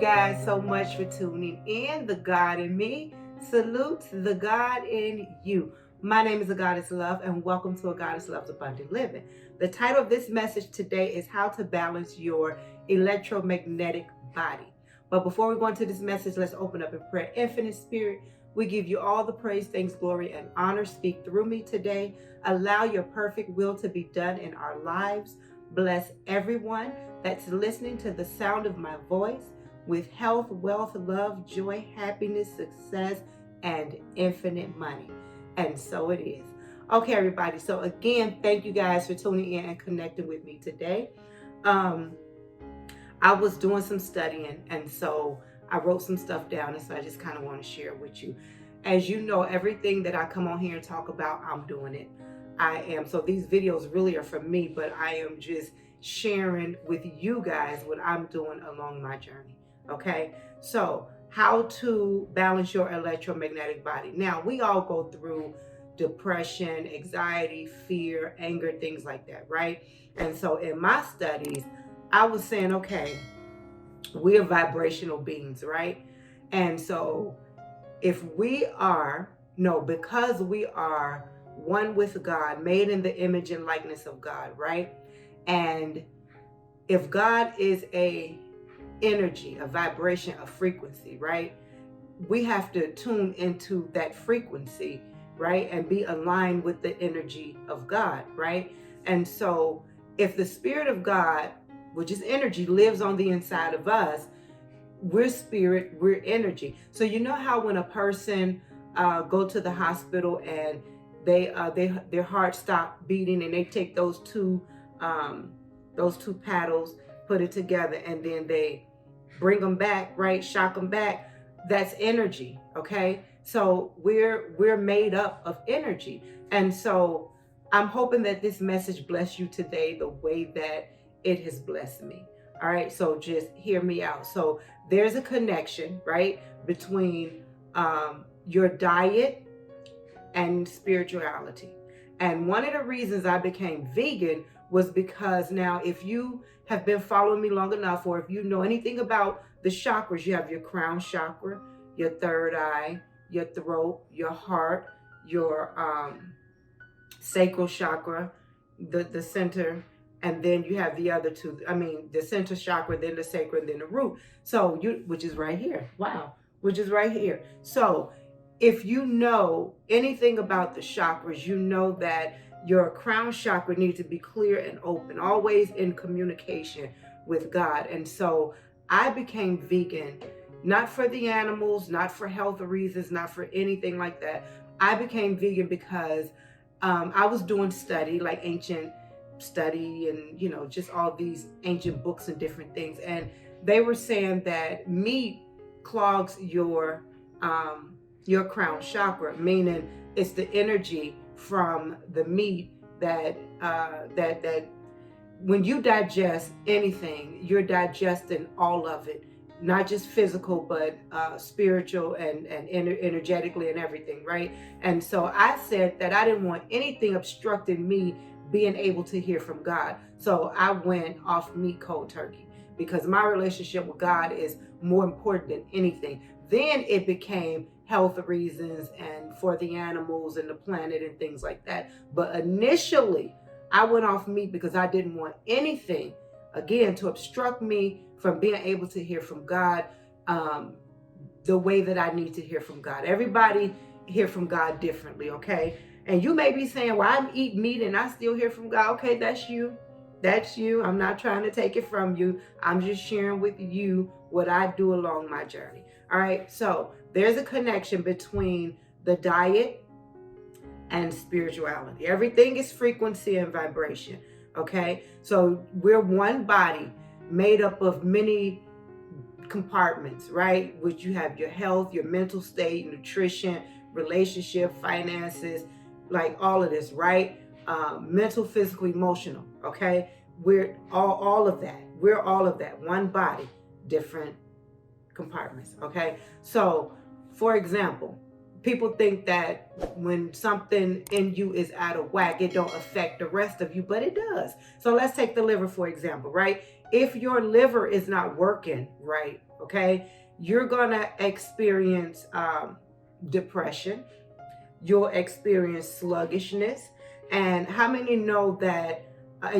guys so much for tuning in. The God in me salutes the God in you. My name is AGoddesslove, and welcome to A Goddess Love's Abundant Living. The title of this message today is How to Balance Your Electromagnetic Body. But before we go into this message, let's open up in prayer. Infinite Spirit, we give you all the praise, thanks, glory, and honor. Speak through me today. Allow your perfect will to be done in our lives. Bless everyone that's listening to the sound of my voice with health, wealth, love, joy, happiness, success, and infinite money. And so it is. Okay, everybody. So again, thank you guys for tuning in and connecting with me today. I was doing some studying, and so I wrote some stuff down, and so I just kind of want to share with you. As you know, everything that I come on here and talk about, I'm doing it. So these videos really are for me, but I am just sharing with you guys what I'm doing along my journey. Okay, so how to balance your electromagnetic body. Now, we all go through depression, anxiety, fear, anger, things like that, right? And so in my studies, I was saying, okay, we're vibrational beings, right? And so if we are, no, because we are one with God, made in the image and likeness of God, right? And if God is a energy, a vibration, a frequency, right? We have to tune into that frequency, right? And be aligned with the energy of God, right? And so if the Spirit of God, which is energy, lives on the inside of us, we're spirit, we're energy. So you know how when a person go to the hospital and their heart stop beating, and they take those two paddles, put it together, and then they bring them back, right? Shock them back. That's energy, okay? So we're made up of energy. And so I'm hoping that this message bless you today the way that it has blessed me. All right, so just hear me out. So there's a connection, right, between your diet and spirituality. And one of the reasons I became vegan was because now, if you have been following me long enough, or if you know anything about the chakras, you have your crown chakra, your third eye, your throat, your heart, your sacral chakra, the center, and then you have the other two. I mean, the center chakra, then the sacral, and then the root. So which is right here. Wow, which is right here. So if you know anything about the chakras, you know that your crown chakra needs to be clear and open, always in communication with God. And so I became vegan, not for the animals, not for health reasons, not for anything like that. I became vegan because I was doing study, like ancient study, and just all these ancient books and different things, and they were saying that meat clogs your crown chakra, meaning it's the energy from the meat that when you digest anything, you're digesting all of it, not just physical, but spiritual and energetically and everything, right? And so I said that I didn't want anything obstructing me being able to hear from God. So I went off meat cold turkey, because my relationship with God is more important than anything. Then it became health reasons and for the animals and the planet and things like that. But initially, I went off meat because I didn't want anything, again, to obstruct me from being able to hear from God the way that I need to hear from God. Everybody hear from God differently, okay? And you may be saying, well, I eat meat and I still hear from God. Okay, that's you. That's you. I'm not trying to take it from you. I'm just sharing with you what I do along my journey. All right, so there's a connection between the diet and spirituality. Everything is frequency and vibration, okay? So we're one body made up of many compartments, right? Which you have your health, your mental state, nutrition, relationship, finances, like all of this, right? Mental, physical, emotional, okay? We're all of that. We're all of that. One body, different compartments, okay? So, for example, people think that when something in you is out of whack, it don't affect the rest of you, but it does. So let's take the liver, for example, right? If your liver is not working right, okay, you're gonna experience depression, you'll experience sluggishness, and how many know that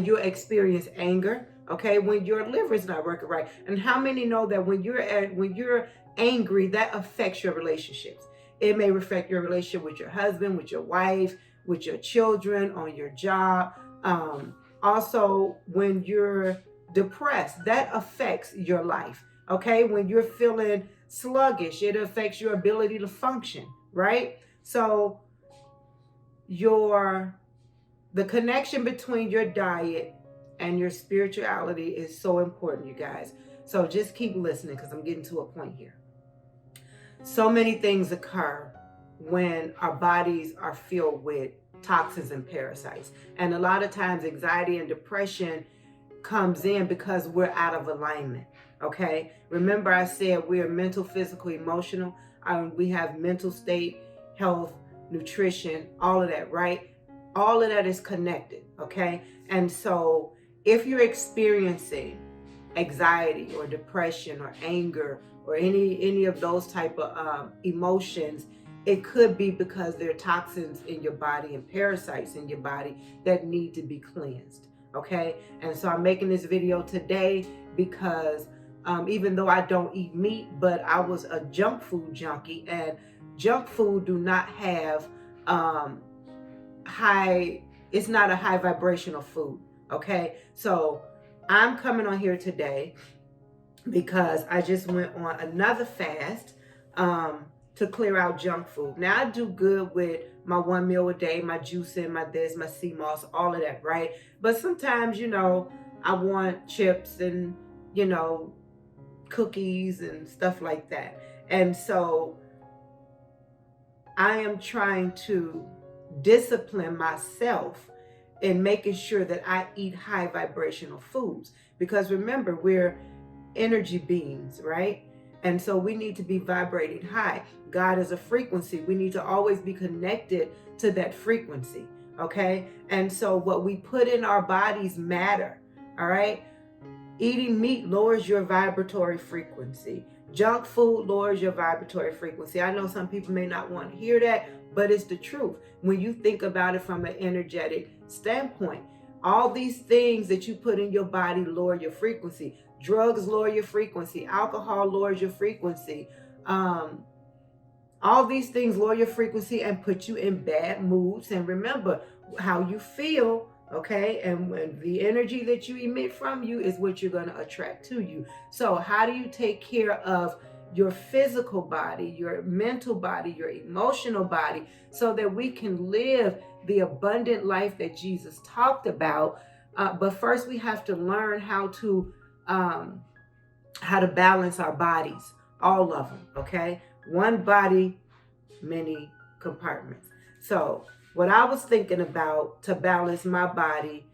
you'll experience anger, okay, when your liver is not working right? And how many know that when you're angry, that affects your relationships? It may affect your relationship with your husband, with your wife, with your children, on your job. Also, when you're depressed, that affects your life, okay? When you're feeling sluggish, it affects your ability to function, right? So the connection between your diet and your spirituality is so important, you guys. So just keep listening, because I'm getting to a point here. So many things occur when our bodies are filled with toxins and parasites. And a lot of times anxiety and depression comes in because we're out of alignment, okay? Remember I said we're mental, physical, emotional. We have mental state, health, nutrition, all of that, right? All of that is connected, okay? And so if you're experiencing anxiety or depression or anger or any of those type of emotions, it could be because there are toxins in your body and parasites in your body that need to be cleansed, okay? And so I'm making this video today because even though I don't eat meat, but I was a junk food junkie, and junk food do not have it's not a high vibrational food, okay? So I'm coming on here today because I just went on another fast to clear out junk food. Now I do good with my 1 meal a day, my juicing, my this, my sea moss, all of that, right? But sometimes, I want chips and, cookies and stuff like that. And so I am trying to discipline myself in making sure that I eat high vibrational foods, because remember, we're energy beings, right? And so we need to be vibrating high. God is a frequency. We need to always be connected to that frequency, okay? And so what we put in our bodies matter, all right? Eating meat lowers your vibratory frequency. Junk food lowers your vibratory frequency. I know some people may not want to hear that, but it's the truth. When you think about it from an energetic standpoint, all these things that you put in your body lower your frequency. Drugs lower your frequency. Alcohol lowers your frequency. All these things lower your frequency and put you in bad moods. And remember, how you feel, okay? And when the energy that you emit from you is what you're going to attract to you. So how do you take care of your physical body, your mental body, your emotional body, so that we can live the abundant life that Jesus talked about? But first we have to learn how to balance our bodies, all of them, okay? One body, many compartments. So what I was thinking about to balance my body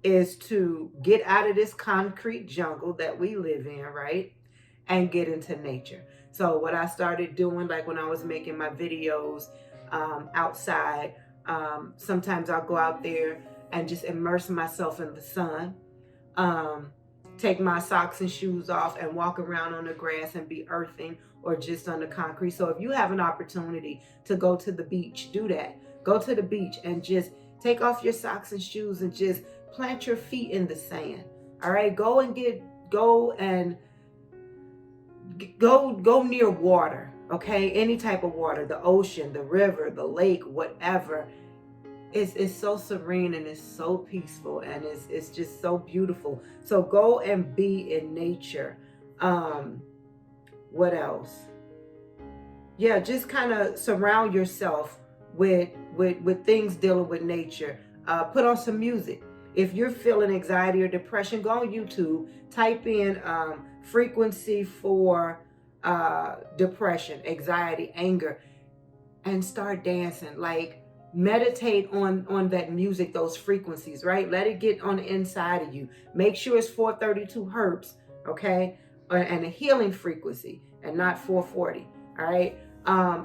is to get out of this concrete jungle that we live in, right? And get into nature. So what I started doing, like when I was making my videos outside, sometimes I'll go out there and just immerse myself in the sun, take my socks and shoes off and walk around on the grass and be earthing, or just on the concrete. So if you have an opportunity to go to the beach, do that. Go to the beach and just take off your socks and shoes and just plant your feet in the sand. All right, go near water, okay? Any type of water, the ocean, the river, the lake, whatever. It's so serene and it's so peaceful and it's just so beautiful. So go and be in nature. What else? Yeah, just kind of surround yourself with things dealing with nature. Put on some music. If you're feeling anxiety or depression, go on YouTube, type in frequency for depression, anxiety, anger, and start dancing. Like, meditate on that music, those frequencies, right? Let it get on the inside of you. Make sure it's 432 hertz, okay? And a healing frequency, and not 440. All right.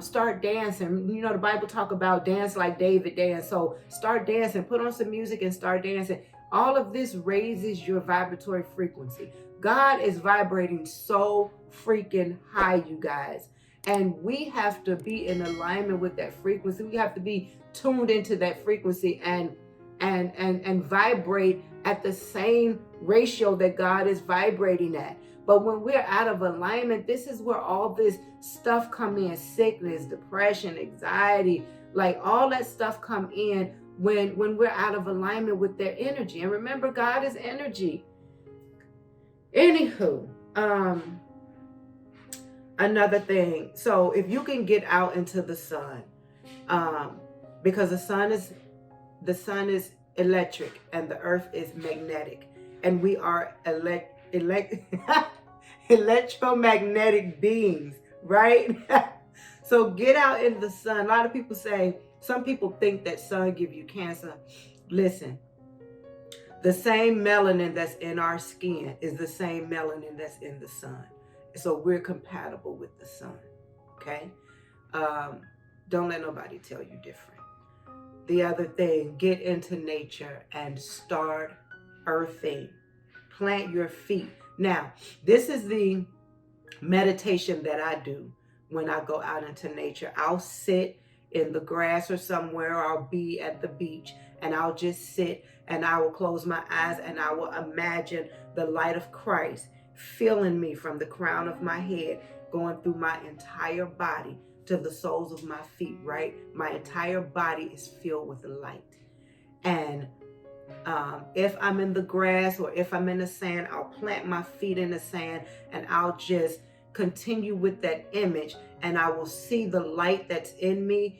Start dancing. You know, the Bible talk about dance like David danced. So start dancing, put on some music and start dancing. All of this raises your vibratory frequency. God is vibrating so freaking high, you guys. And we have to be in alignment with that frequency. We have to be tuned into that frequency and vibrate at the same ratio that God is vibrating at. But when we're out of alignment, this is where all this stuff come in: sickness, depression, anxiety, like all that stuff come in when we're out of alignment with their energy. And remember, God is energy. Anywho, another thing. So if you can get out into the sun, because the sun is electric and the earth is magnetic, and we are electromagnetic beings, right? So get out in the sun. A lot of people say, some people think that sun give you cancer. Listen, the same melanin that's in our skin is the same melanin that's in the sun. So we're compatible with the sun, okay? Don't let nobody tell you different. The other thing, get into nature and start earthing. Plant your feet. Now, this is the meditation that I do when I go out into nature. I'll sit in the grass or somewhere, or I'll be at the beach, and I'll just sit and I will close my eyes and I will imagine the light of Christ filling me from the crown of my head, going through my entire body to the soles of my feet, right? My entire body is filled with light. And if I'm in the grass or if I'm in the sand, I'll plant my feet in the sand and I'll just continue with that image, and I will see the light that's in me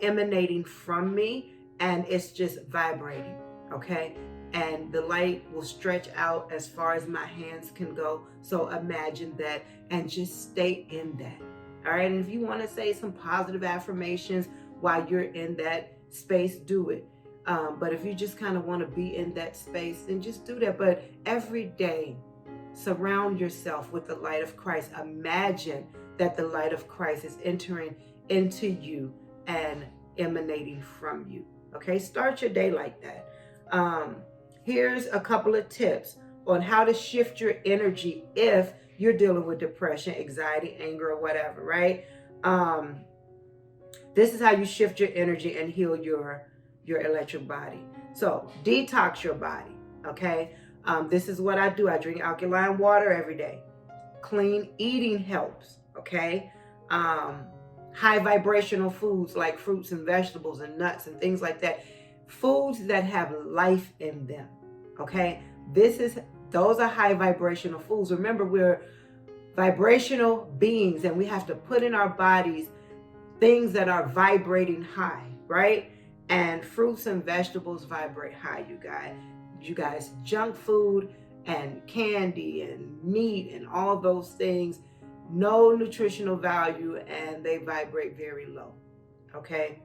emanating from me, and it's just vibrating, okay? And the light will stretch out as far as my hands can go. So imagine that and just stay in that. All right. And if you want to say some positive affirmations while you're in that space, do it. But if you just kind of want to be in that space, then just do that. But every day, surround yourself with the light of Christ. Imagine that the light of Christ is entering into you and emanating from you. Okay. Start your day like that. Here's a couple of tips on how to shift your energy if you're dealing with depression, anxiety, anger, or whatever, right? This is how you shift your energy and heal your electric body. So detox your body, okay? This is what I do. I drink alkaline water every day. Clean eating helps, okay? High vibrational foods like fruits and vegetables and nuts and things like that. Foods that have life in them, okay? Those are high vibrational foods. Remember, we're vibrational beings, and we have to put in our bodies things that are vibrating high, right? And fruits and vegetables vibrate high, you guys. You guys, junk food and candy and meat and all those things, no nutritional value, and they vibrate very low, okay?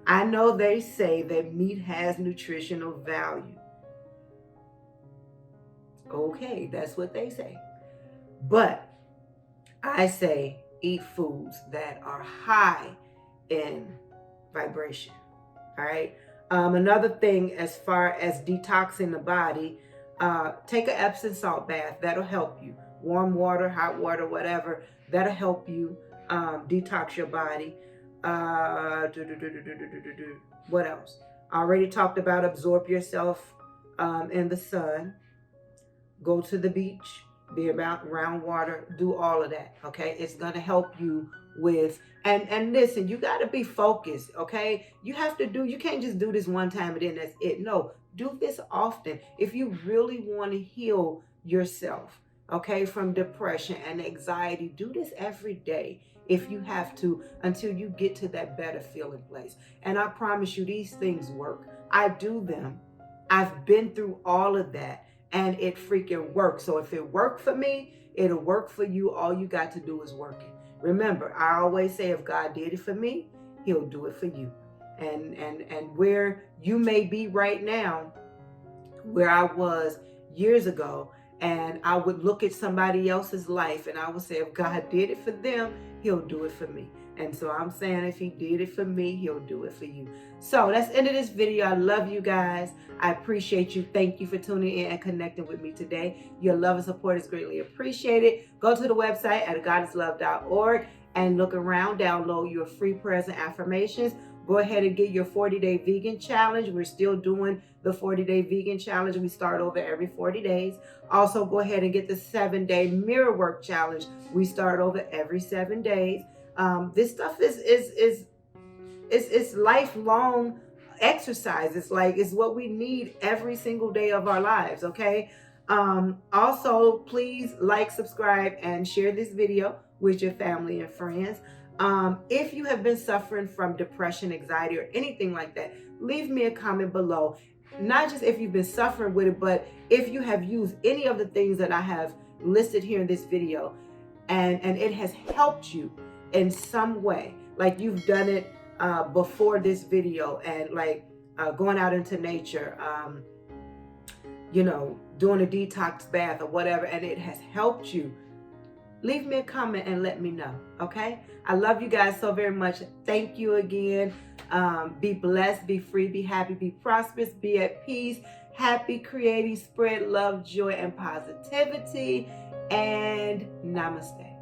I know they say that meat has nutritional value. Okay, that's what they say. But I say eat foods that are high in vibration. All right. Another thing, as far as detoxing the body, take an Epsom salt bath. That'll help you. Warm water, hot water, whatever. That'll help you detox your body. What else? I already talked about absorb yourself in the sun. Go to the beach, be around water, do all of that, okay? It's gonna help you with, and listen, you gotta be focused, okay? You can't just do this one time and then that's it. No, do this often. If you really wanna heal yourself, okay, from depression and anxiety, do this every day if you have to, until you get to that better feeling place. And I promise you, these things work. I do them. I've been through all of that. And it freaking works. So if it worked for me, it'll work for you. All you got to do is work it. Remember, I always say, if God did it for me, he'll do it for you. And where you may be right now, where I was years ago, and I would look at somebody else's life and I would say, if God did it for them, he'll do it for me. And so I'm saying if he did it for me, he'll do it for you. So that's the end of this video. I love you guys. I appreciate you. Thank you for tuning in and connecting with me today. Your love and support is greatly appreciated. Go to the website at AGoddesslove.org and look around. Download your free prayers and affirmations. Go ahead and get your 40-day vegan challenge. We're still doing the 40-day vegan challenge. We start over every 40 days. Also, go ahead and get the 7-day mirror work challenge. We start over every 7 days. This stuff is lifelong exercise. It's what we need every single day of our lives. Okay. Also, please like, subscribe, and share this video with your family and friends. If you have been suffering from depression, anxiety, or anything like that, leave me a comment below. Not just if you've been suffering with it, but if you have used any of the things that I have listed here in this video and it has helped you in some way, like you've done it before this video, and like going out into nature, doing a detox bath or whatever, and it has helped you, leave me a comment and let me know. Okay. I love you guys so very much. Thank you again. Be blessed, be free, be happy, be prosperous, be at peace, happy, creating, spread love, joy, and positivity. And namaste.